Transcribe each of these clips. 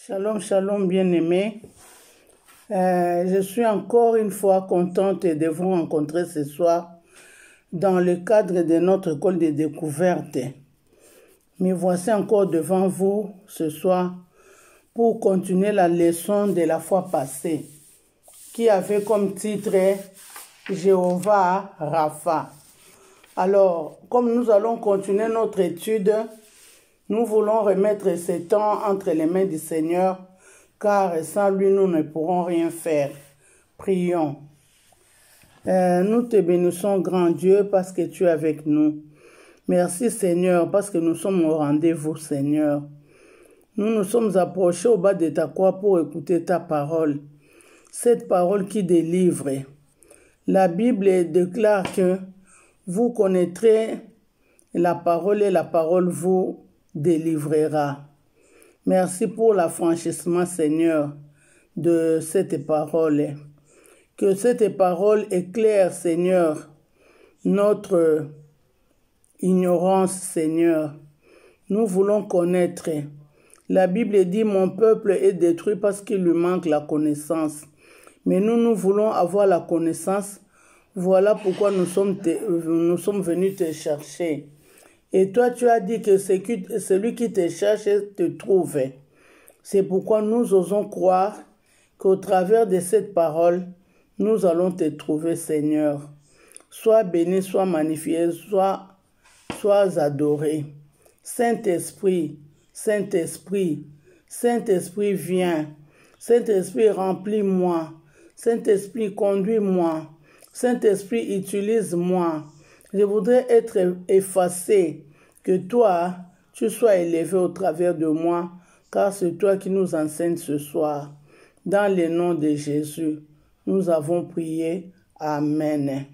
Shalom, shalom, bien-aimés. Je suis encore une fois contente de vous rencontrer ce soir dans le cadre de notre école de découverte. Me voici encore devant vous ce soir pour continuer la leçon de la fois passée qui avait comme titre Jéhovah Rapha. Alors, comme nous allons continuer notre étude, nous voulons remettre ce temps entre les mains du Seigneur, car sans lui, nous ne pourrons rien faire. Prions. Nous te bénissons, grand Dieu, parce que tu es avec nous. Merci, Seigneur, parce que nous sommes au rendez-vous, Seigneur. Nous nous sommes approchés au bas de ta croix pour écouter ta parole. Cette parole qui délivre. La Bible déclare que vous connaîtrez la parole et la parole vous délivrera. Merci pour l'affranchissement, Seigneur, de cette parole. Que cette parole éclaire, Seigneur, notre ignorance, Seigneur. Nous voulons connaître. La Bible dit, mon peuple est détruit parce qu'il lui manque la connaissance. Mais nous voulons avoir la connaissance. Voilà pourquoi nous sommes venus te chercher. Et toi, tu as dit que celui qui te cherche te trouve. C'est pourquoi nous osons croire qu'au travers de cette parole, nous allons te trouver, Seigneur. Sois béni, sois magnifié, sois adoré. Saint-Esprit, Saint-Esprit, Saint-Esprit, viens. Saint-Esprit, remplis-moi. Saint-Esprit, conduis-moi. Saint-Esprit, utilise-moi. Je voudrais être effacé, que toi, tu sois élevé au travers de moi, car c'est toi qui nous enseignes ce soir. Dans le nom de Jésus, nous avons prié. Amen.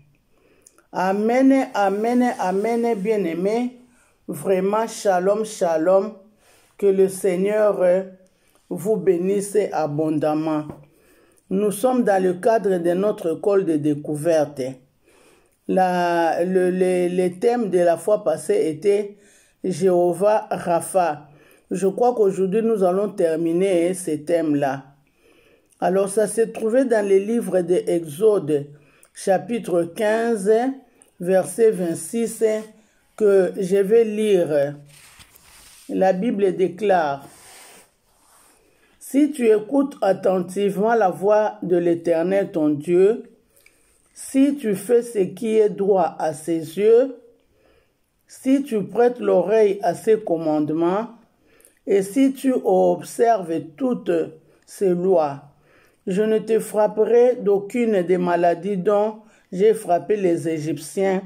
Amen, amen, amen, bien-aimés. Vraiment, shalom, shalom. Que le Seigneur vous bénisse abondamment. Nous sommes dans le cadre de notre école de découverte. Le thème de la fois passée était Jéhovah Rapha. Je crois qu'aujourd'hui nous allons terminer ce thème-là. Alors ça s'est trouvé dans le livre de Exode, chapitre 15, verset 26, que je vais lire. La Bible déclare: si tu écoutes attentivement la voix de l'Éternel ton Dieu, si tu fais ce qui est droit à ses yeux, si tu prêtes l'oreille à ses commandements, et si tu observes toutes ses lois, je ne te frapperai d'aucune des maladies dont j'ai frappé les Égyptiens,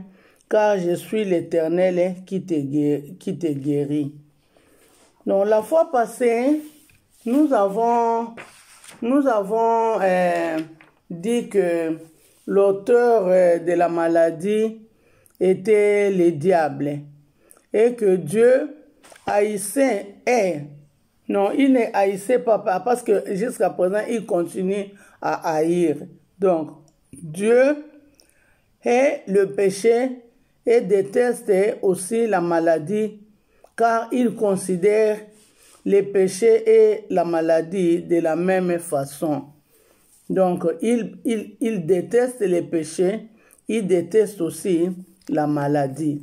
car je suis l'Éternel qui te guérit. Donc la fois passée, nous avons dit que l'auteur de la maladie était le diable et que Dieu haïssait il ne haïssait pas parce que jusqu'à présent il continue à haïr. Donc Dieu hait le péché et déteste aussi la maladie, car il considère les péchés et la maladie de la même façon. Donc, il déteste les péchés, il déteste aussi la maladie.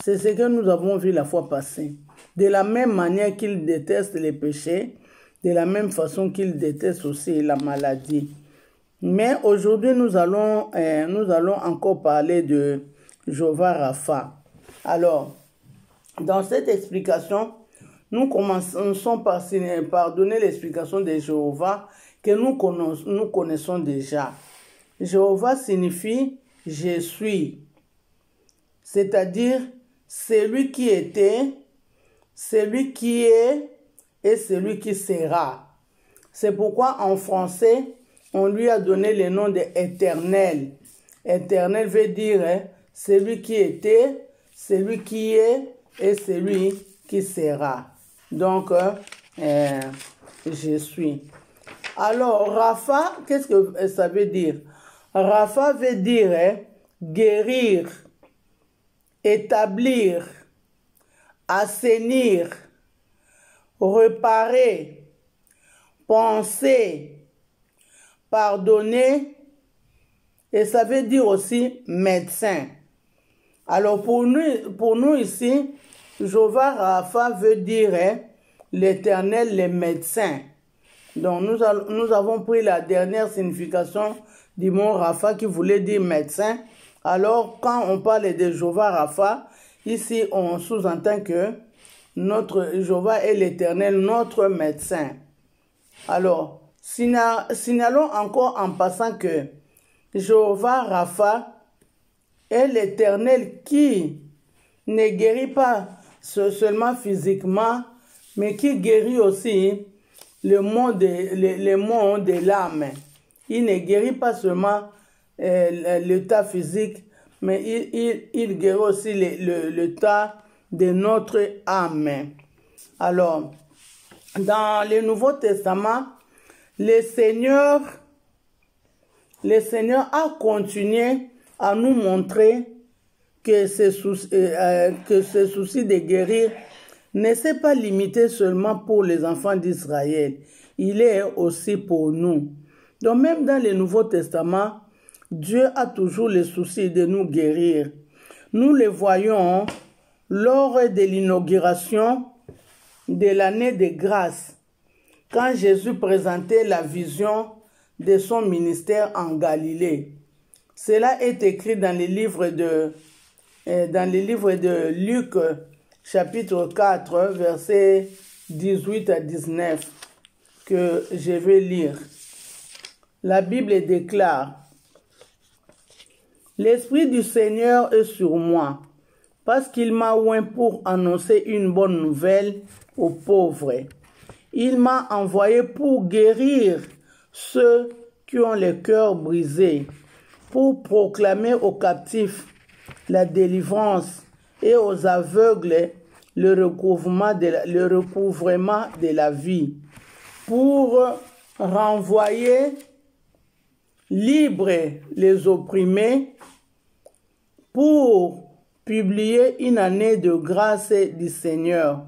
C'est ce que nous avons vu la fois passée. De la même manière qu'il déteste les péchés, de la même façon qu'il déteste aussi la maladie. Mais aujourd'hui, nous allons encore parler de Jéhovah Rapha. Alors, dans cette explication, nous commençons par donner l'explication de Jéhovah que nous connaissons déjà. Jéhovah signifie « je suis », c'est-à-dire celui qui était, celui qui est et celui qui sera. C'est pourquoi en français, on lui a donné le nom d'Éternel. Éternel veut dire celui qui était, celui qui est et celui qui sera. Donc, je suis. Alors, Rapha, qu'est-ce que ça veut dire? Rapha veut dire guérir, établir, assainir, réparer, penser, pardonner, et ça veut dire aussi médecin. Alors pour nous ici, Jéhovah Rapha veut dire l'Éternel, les médecins. Donc nous avons pris la dernière signification du mot Rapha qui voulait dire médecin. Alors quand on parle de Jéhovah Rapha, ici on sous-entend que notre Jéhovah est l'Éternel, notre médecin. Alors, signalons encore en passant que Jéhovah Rapha est l'Éternel qui ne guérit pas seulement physiquement, mais qui guérit aussi le monde de l'âme. Il ne guérit pas seulement l'état physique, mais il guérit aussi l'état de notre âme. Alors, dans le Nouveau Testament, le Seigneur a continué à nous montrer que ce souci de guérir ne s'est pas limité seulement pour les enfants d'Israël. Il est aussi pour nous. Donc même dans le Nouveau Testament, Dieu a toujours le souci de nous guérir. Nous le voyons lors de l'inauguration de l'année de grâce, quand Jésus présentait la vision de son ministère en Galilée. Cela est écrit dans le livre de Luc, chapitre 4, versets 18 à 19, que je vais lire. La Bible déclare: « L'Esprit du Seigneur est sur moi, parce qu'il m'a oint pour annoncer une bonne nouvelle aux pauvres. Il m'a envoyé pour guérir ceux qui ont le cœur brisé, pour proclamer aux captifs la délivrance et aux aveugles le recouvrement de la vie, pour renvoyer libres les opprimés, pour publier une année de grâce du Seigneur. »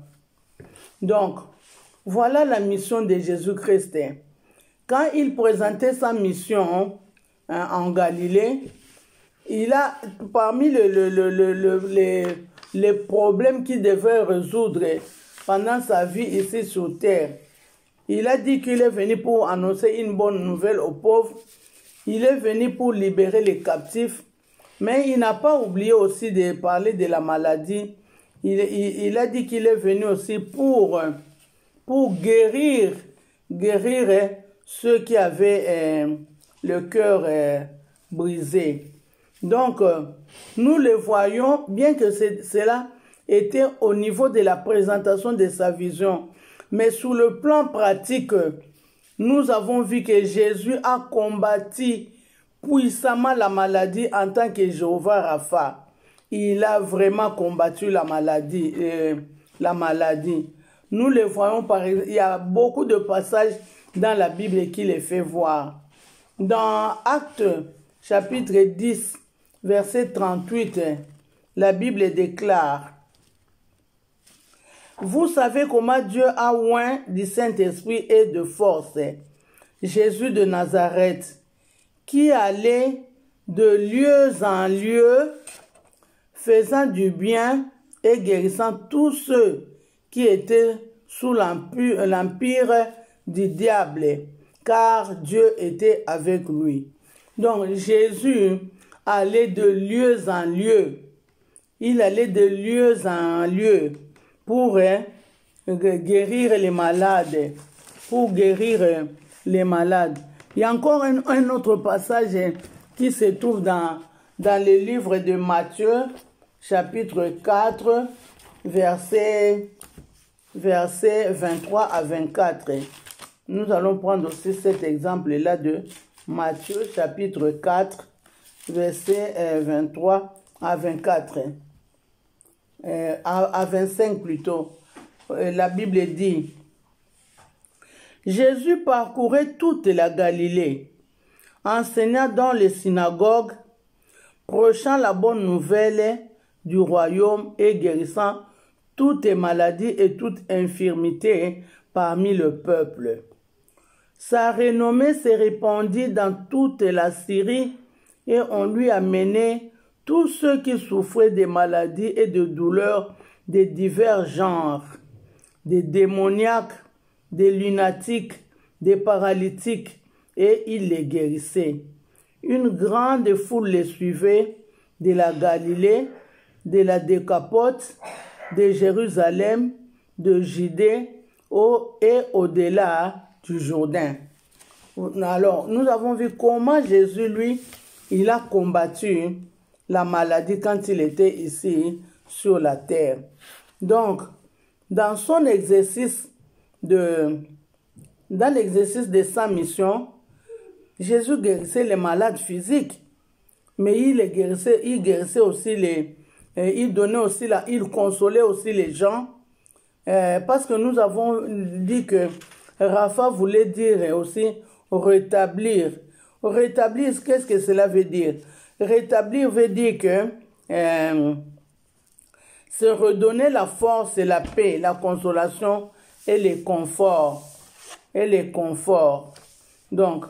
Donc, voilà la mission de Jésus-Christ. Quand il présentait sa mission en Galilée, il a, parmi les problèmes qu'il devait résoudre pendant sa vie ici sur terre, il a dit qu'il est venu pour annoncer une bonne nouvelle aux pauvres, il est venu pour libérer les captifs, mais il n'a pas oublié aussi de parler de la maladie. Il a dit qu'il est venu aussi pour guérir ceux qui avaient le cœur brisé. Donc, nous le voyons, bien que cela était au niveau de la présentation de sa vision, mais sur le plan pratique, nous avons vu que Jésus a combattu puissamment la maladie en tant que Jéhovah Rapha. Il a vraiment combattu la maladie. Nous le voyons par exemple, il y a beaucoup de passages dans la Bible qui les fait voir. Dans Actes chapitre 10, verset 38, la Bible déclare: « Vous savez comment Dieu a oint du Saint-Esprit et de force Jésus de Nazareth, qui allait de lieu en lieu, faisant du bien et guérissant tous ceux qui étaient sous l'empire du diable, car Dieu était avec lui. » Donc Jésus allait de lieu en lieu. Il allait de lieu en lieu pour guérir les malades. Il y a encore un autre passage qui se trouve dans le livre de Matthieu, chapitre 4, versets 23 à 24. Nous allons prendre aussi cet exemple-là de Matthieu, chapitre 4, versets 23 à 24. À 25 plutôt. La Bible dit: « Jésus parcourait toute la Galilée, enseignant dans les synagogues, prêchant la bonne nouvelle du royaume et guérissant toutes maladies et toute infirmité parmi le peuple. Sa renommée s'est répandue dans toute la Syrie et on lui a mené tous ceux qui souffraient de maladies et de douleurs de divers genres, des démoniaques, des lunatiques, des paralytiques, et il les guérissait. Une grande foule les suivait de la Galilée, de la Décapote, de Jérusalem, de Judée et au-delà du Jourdain. Alors, nous avons vu comment Jésus, lui, il a combattu la maladie quand il était ici sur la terre. Donc, dans son exercice dans l'exercice de sa mission, Jésus guérissait les malades physiques, mais il guérissait aussi il donnait aussi il consolait aussi les gens, parce que nous avons dit que Rapha voulait dire aussi rétablir. Rétablir, qu'est-ce que cela veut dire? Rétablir veut dire que se redonner la force et la paix, la consolation et le confort. Donc,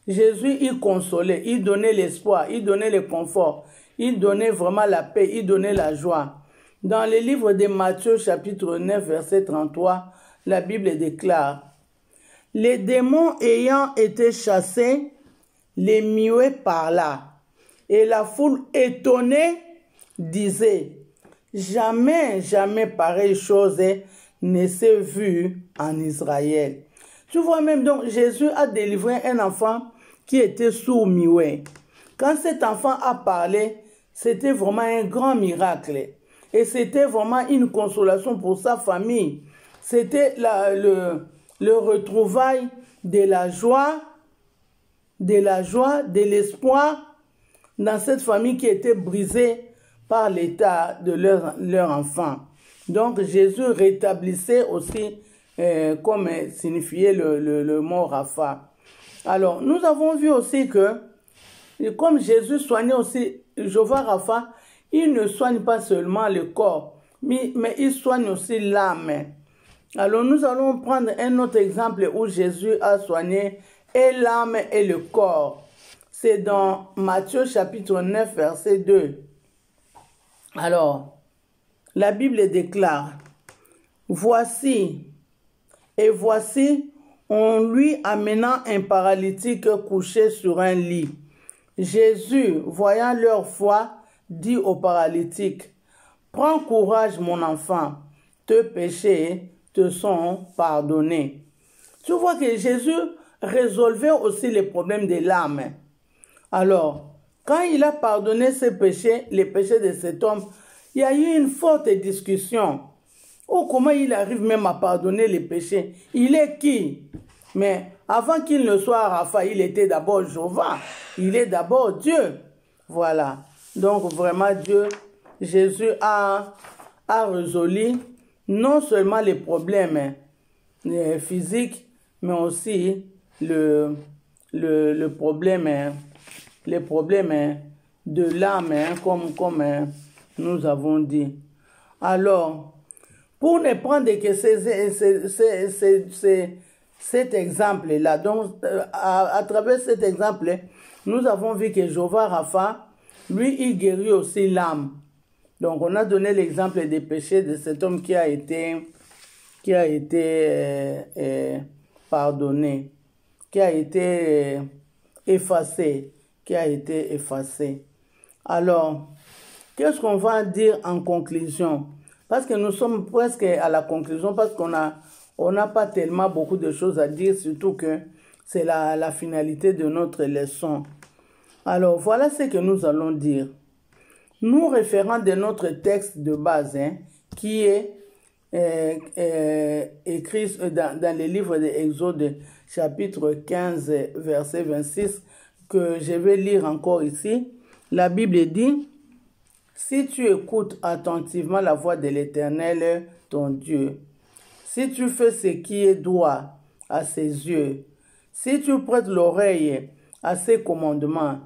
Jésus, il consolait, il donnait l'espoir, il donnait le confort, il donnait vraiment la paix, il donnait la joie. Dans le livre de Matthieu, chapitre 9, verset 33, la Bible déclare: « Les démons ayant été chassés, les muets parla, et la foule étonnée disait: Jamais, jamais pareille chose ne s'est vue en Israël. » Tu vois même, donc Jésus a délivré un enfant qui était sourd-muet. Quand cet enfant a parlé, c'était vraiment un grand miracle. Et c'était vraiment une consolation pour sa famille. C'était le retrouvail de la joie, de l'espoir dans cette famille qui était brisée par l'état de leur enfant. Donc Jésus rétablissait aussi, comme signifiait le mot Rapha. Alors, nous avons vu aussi que, comme Jésus soignait aussi Jéhovah Rapha, il ne soigne pas seulement le corps, mais il soigne aussi l'âme. Alors, nous allons prendre un autre exemple où Jésus a soigné et l'âme et le corps. C'est dans Matthieu chapitre 9, verset 2. Alors, la Bible déclare: « Voici, on lui amenant un paralytique couché sur un lit. Jésus, voyant leur foi, dit au paralytique: Prends courage, mon enfant, tes péchés te sont pardonnés. » Tu vois que Jésus résolvait aussi les problèmes de l'âme. Alors, quand il a pardonné ses péchés, les péchés de cet homme, il y a eu une forte discussion. Oh, comment il arrive même à pardonner les péchés? Il est qui? Mais avant qu'il ne soit Rapha, il était d'abord Jéhovah. Il est d'abord Dieu. Voilà. Donc vraiment Jésus a résolu non seulement les problèmes physiques, mais aussi les problèmes de l'âme, comme nous avons dit. Alors, pour ne prendre que cet exemple-là, donc à travers cet exemple, nous avons vu que Jéhovah Rapha, lui, il guérit aussi l'âme. Donc, on a donné l'exemple des péchés de cet homme qui a été pardonné, qui a été effacé, Alors, qu'est-ce qu'on va dire en conclusion? Parce que nous sommes presque à la conclusion, parce qu'on n'a pas tellement beaucoup de choses à dire, surtout que c'est la finalité de notre leçon. Alors, voilà ce que nous allons dire. Nous référons de notre texte de base, qui est écrit dans le livre de Exode, chapitre 15, verset 26, que je vais lire encore ici. La Bible dit: « Si tu écoutes attentivement la voix de l'Éternel, ton Dieu, si tu fais ce qui est droit à ses yeux, si tu prêtes l'oreille à ses commandements,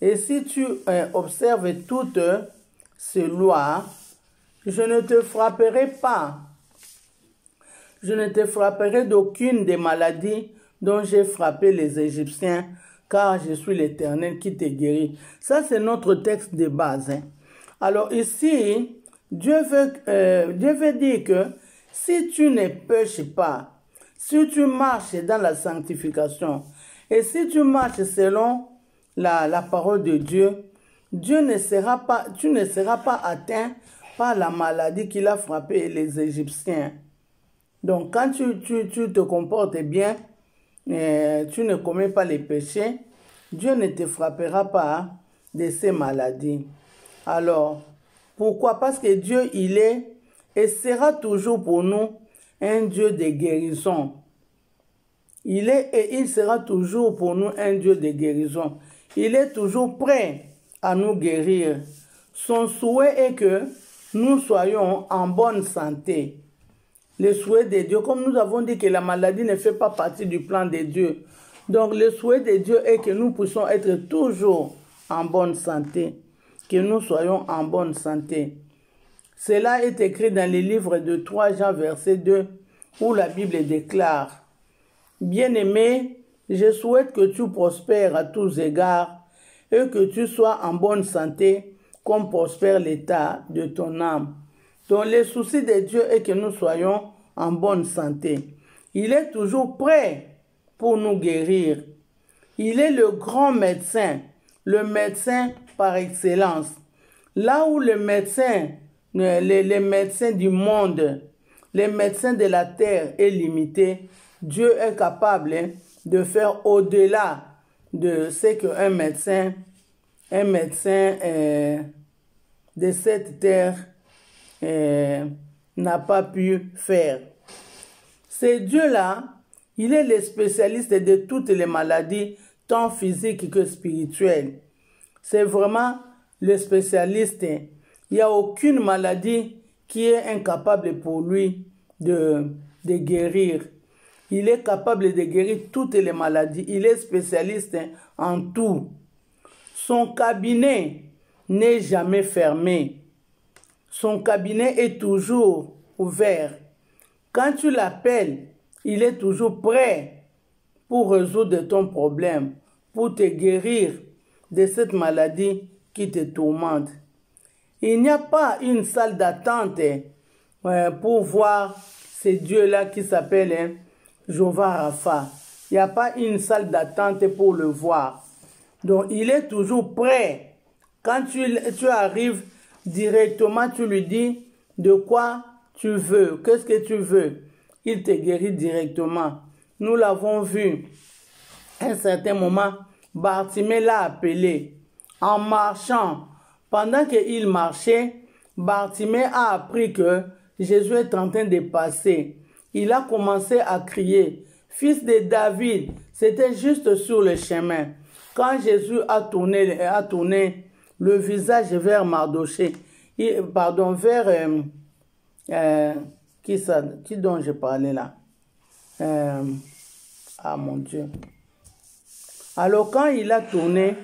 et si tu observes toutes ces lois, je ne te frapperai pas. Je ne te frapperai d'aucune des maladies dont j'ai frappé les Égyptiens, car je suis l'Éternel qui te guérit. Ça, c'est notre texte de base. Hein. Alors ici, Dieu veut dire que si tu ne pêches pas, si tu marches dans la sanctification, et si tu marches selon la parole de Dieu, tu ne seras pas atteint par la maladie qu'il a frappé les Égyptiens. Donc, quand tu te comportes bien, tu ne commets pas les péchés, Dieu ne te frappera pas de ces maladies. Alors, pourquoi? Parce que Dieu, il est et sera toujours pour nous un Dieu de guérison. Il est et il sera toujours pour nous un Dieu de guérison. Il est toujours prêt à nous guérir. Son souhait est que nous soyons en bonne santé. Le souhait de Dieu, comme nous avons dit que la maladie ne fait pas partie du plan de Dieu. Donc le souhait de Dieu est que nous puissions être toujours en bonne santé. Que nous soyons en bonne santé. Cela est écrit dans le livre de 3 Jean verset 2 où la Bible déclare: Bien-aimé, je souhaite que tu prospères à tous égards et que tu sois en bonne santé comme prospère l'état de ton âme. Donc le souci de Dieu est que nous soyons en bonne santé. Il est toujours prêt pour nous guérir. Il est le grand médecin, le médecin par excellence. Là où les médecins du monde, les médecins de la terre est limité, Dieu est capable de faire au-delà de ce qu'un médecin de cette terre n'a pas pu faire. C'est Dieu-là, il est le spécialiste de toutes les maladies, tant physiques que spirituelles. C'est vraiment le spécialiste. Il n'y a aucune maladie qui est incapable pour lui de guérir. Il est capable de guérir toutes les maladies. Il est spécialiste en tout. Son cabinet n'est jamais fermé. Son cabinet est toujours ouvert. Quand tu l'appelles, il est toujours prêt pour résoudre ton problème, pour te guérir de cette maladie qui te tourmente. Il n'y a pas une salle d'attente pour voir ce Dieu-là qui s'appelle Jéhovah Rapha. Il n'y a pas une salle d'attente pour le voir. Donc, il est toujours prêt. Quand tu arrives directement, tu lui dis de quoi tu veux, qu'est-ce que tu veux. Il te guérit directement. Nous l'avons vu. À un certain moment, Bartimée l'a appelé. En marchant, pendant qu'il marchait, Bartimée a appris que Jésus est en train de passer. Il a commencé à crier: Fils de David. C'était juste sur le chemin. Quand Jésus a tourné le visage vers Mardoché, vers qui dont je parlais là? Ah mon Dieu. Alors quand il a tourné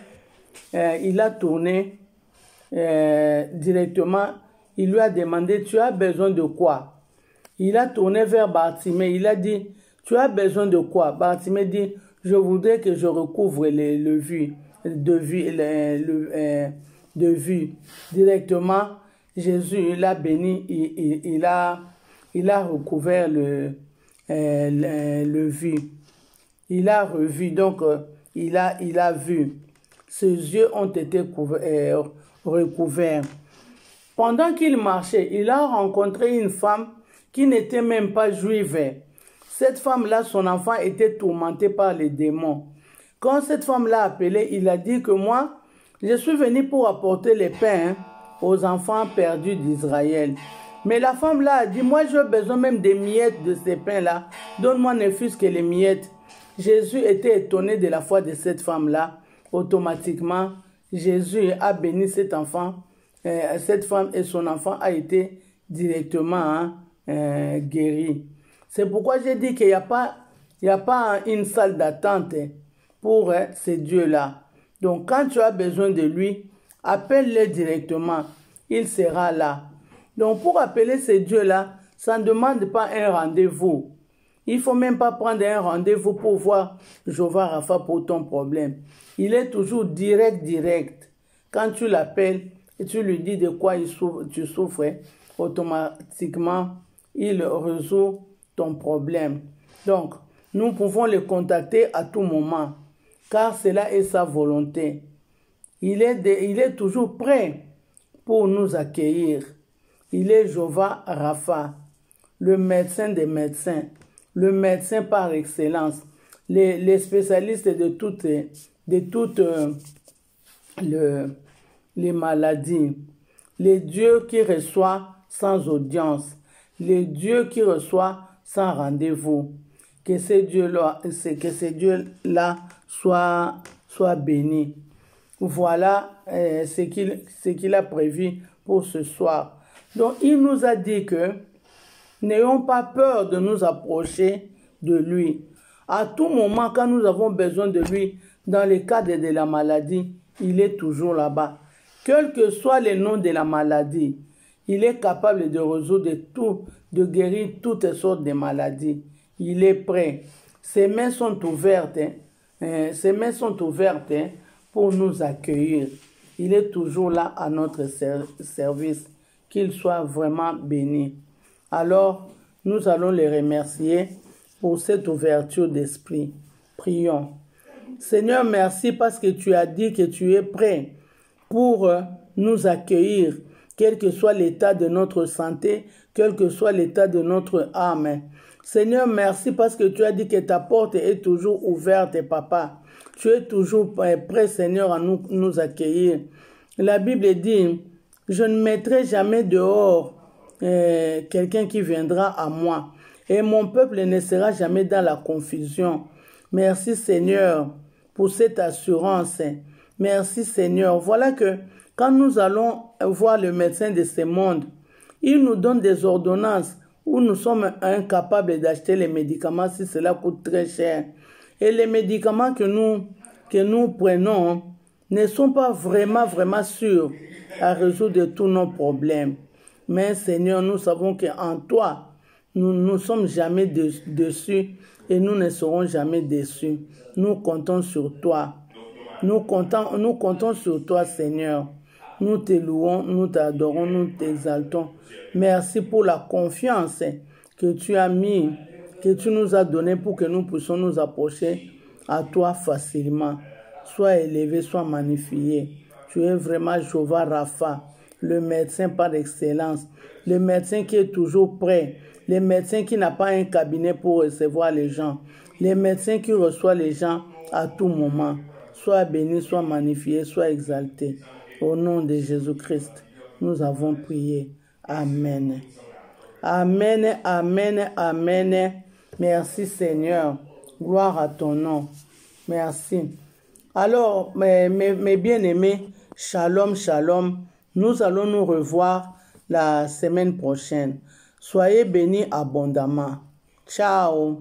directement, il lui a demandé: tu as besoin de quoi? Il a tourné vers Bartimée, il a dit: tu as besoin de quoi? Bartimée dit: je voudrais que je recouvre de vue. Directement, Jésus l'a béni, il a recouvert le vue. Il a revu, donc il a vu. Ses yeux ont été recouverts. Pendant qu'il marchait, il a rencontré une femme qui n'était même pas juive. Cette femme-là, son enfant était tourmenté par les démons. Quand cette femme l'a appelé, il a dit que moi, je suis venu pour apporter les pains aux enfants perdus d'Israël. Mais la femme-là a dit: moi, j'ai besoin même des miettes de ces pains-là. Donne-moi ne fût-ce que les miettes. Jésus était étonné de la foi de cette femme-là. Automatiquement, Jésus a béni cet enfant. Cette femme et son enfant a été directement guéri. C'est pourquoi j'ai dit qu'il n'y a pas une salle d'attente pour ces dieux-là. Donc, quand tu as besoin de lui, appelle-le directement. Il sera là. Donc, pour appeler ces dieux-là, ça ne demande pas un rendez-vous. Il ne faut même pas prendre un rendez-vous pour voir Jéhovah Rapha pour ton problème. Il est toujours direct. Quand tu l'appelles et tu lui dis de quoi tu souffres, automatiquement, il résout ton problème. Donc, nous pouvons le contacter à tout moment, car cela est sa volonté. Il est toujours prêt pour nous accueillir. Il est Jéhovah Rapha, le médecin des médecins, le médecin par excellence, les spécialistes de toutes les maladies, les dieux qui reçoit sans audience, les dieux qui reçoit sans rendez-vous. Que ces dieux-là soient bénis. Voilà ce qu'il a prévu pour ce soir. Donc, il nous a dit que n'ayons pas peur de nous approcher de lui. À tout moment, quand nous avons besoin de lui, dans le cadre de la maladie, il est toujours là-bas. Quel que soit le nom de la maladie, il est capable de résoudre tout, de guérir toutes sortes de maladies. Il est prêt. Ses mains sont ouvertes. Ses mains sont ouvertes pour nous accueillir. Il est toujours là à notre service. Qu'il soit vraiment béni. Alors, nous allons les remercier pour cette ouverture d'esprit. Prions. Seigneur, merci parce que tu as dit que tu es prêt pour nous accueillir, quel que soit l'état de notre santé, quel que soit l'état de notre âme. Seigneur, merci parce que tu as dit que ta porte est toujours ouverte, Papa. Tu es toujours prêt, Seigneur, à nous accueillir. La Bible dit, je ne mettrai jamais dehors quelqu'un qui viendra à moi. Et mon peuple ne sera jamais dans la confusion. Merci, Seigneur, pour cette assurance. Merci, Seigneur. Voilà que quand nous allons voir le médecin de ce monde, il nous donne des ordonnances où nous sommes incapables d'acheter les médicaments si cela coûte très cher. Et les médicaments que nous prenons ne sont pas vraiment sûrs à résoudre tous nos problèmes. Mais Seigneur, nous savons qu'en toi, nous ne sommes jamais déçus et nous ne serons jamais déçus. Nous comptons sur toi. Nous comptons sur toi, Seigneur. Nous te louons, nous t'adorons, nous t'exaltons. Merci pour la confiance que tu as mis, que tu nous as donnée pour que nous puissions nous approcher à toi facilement. Sois élevé, sois magnifié. Tu es vraiment Jéhovah Rapha, le médecin par excellence, le médecin qui est toujours prêt, le médecin qui n'a pas un cabinet pour recevoir les gens, le médecin qui reçoit les gens à tout moment. Sois béni, sois magnifié, sois exalté. Au nom de Jésus-Christ, nous avons prié. Amen. Amen, amen, amen. Merci Seigneur. Gloire à ton nom. Merci. Alors, mes bien-aimés, shalom, shalom. Nous allons nous revoir la semaine prochaine. Soyez bénis abondamment. Ciao.